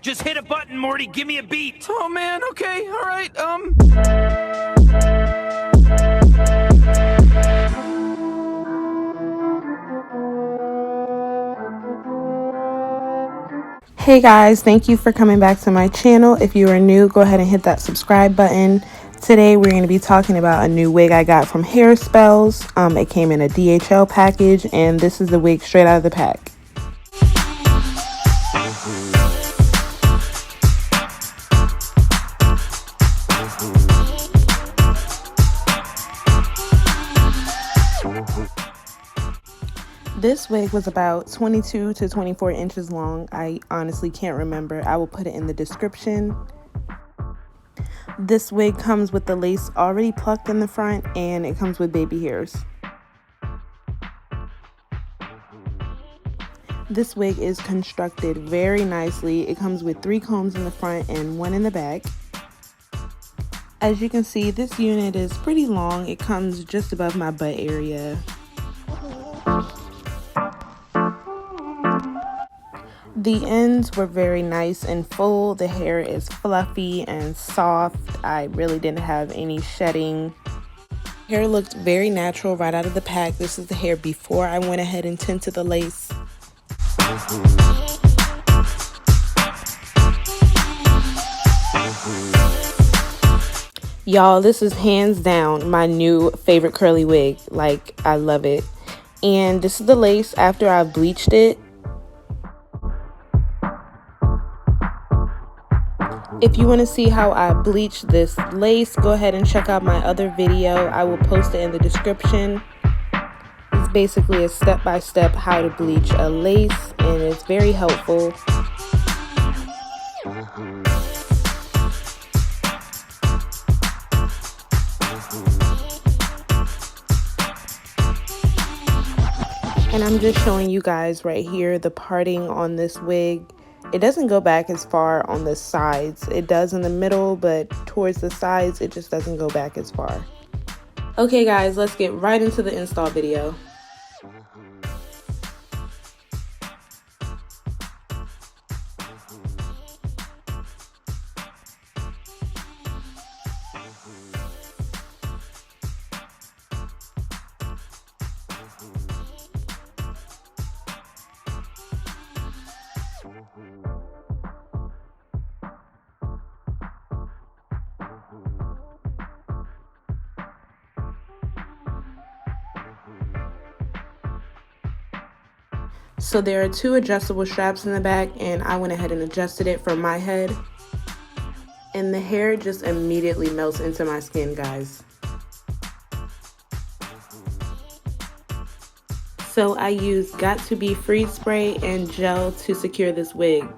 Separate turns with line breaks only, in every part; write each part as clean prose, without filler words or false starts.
Just hit a button, Morty. Give me a beat.
Oh man, okay, alright,
Hey guys, thank you for coming back to my channel. If you are new, go ahead and hit that subscribe button. Today we're going to be talking about a new wig I got from Hairspells. It came in a DHL package, and this is the wig straight out of the pack. This wig was about 22 to 24 inches long. I honestly can't remember. I will put it in the description. This wig comes with the lace already plucked in the front, and it comes with baby hairs. This wig is constructed very nicely. It comes with 3 combs in the front and 1 in the back. As you can see, this unit is pretty long. It comes just above my butt area. The ends were very nice and full. The hair is fluffy and soft. I really didn't have any shedding. Hair looked very natural right out of the pack. This is the hair before I went ahead and tinted the lace. Y'all, this is hands down my new favorite curly wig. Like, I love it. And this is the lace after I bleached it. If you want to see how I bleach this lace, go ahead and check out my other video. I will post it in the description. It's basically a step-by-step how to bleach a lace, and it's very helpful. And I'm just showing you guys right here the parting on this wig. It doesn't go back as far on the sides. It does in the middle, but towards the sides, it just doesn't go back as far. Okay guys, let's get right into the install video. So there are 2 adjustable straps in the back, and I went ahead and adjusted it for my head. And the hair just immediately melts into my skin, guys. So I used Got To Be Freeze Spray and gel to secure this wig.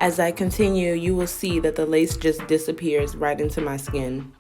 As I continue, you will see that the lace just disappears right into my skin.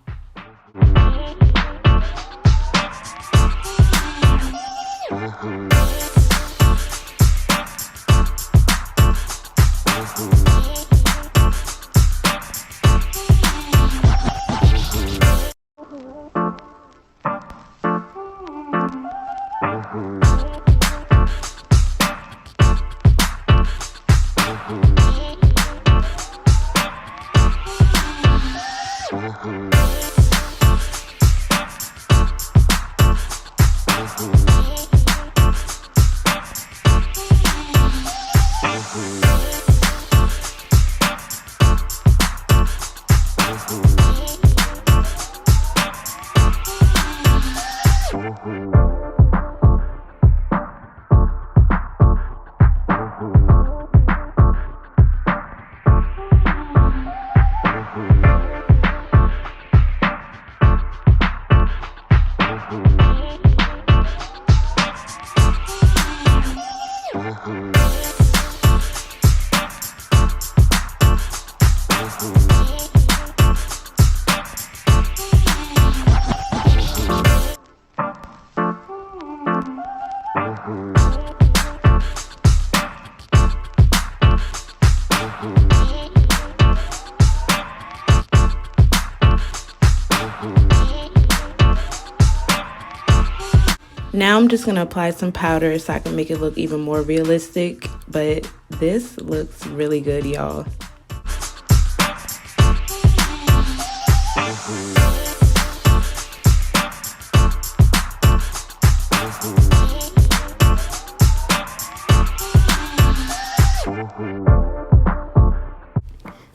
Now I'm just going to apply some powder so I can make it look even more realistic, but this looks really good, y'all.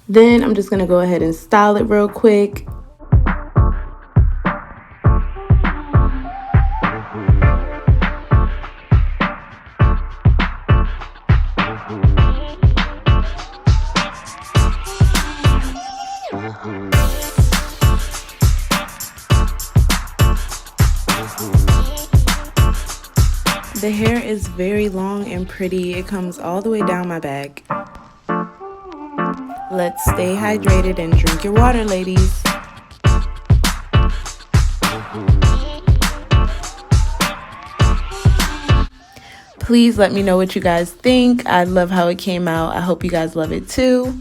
Then I'm just going to go ahead and style it real quick. The hair is very long and pretty. It comes all the way down my back. Let's stay hydrated and drink your water, ladies. Please let me know what you guys think. I love how it came out. I hope you guys love it too.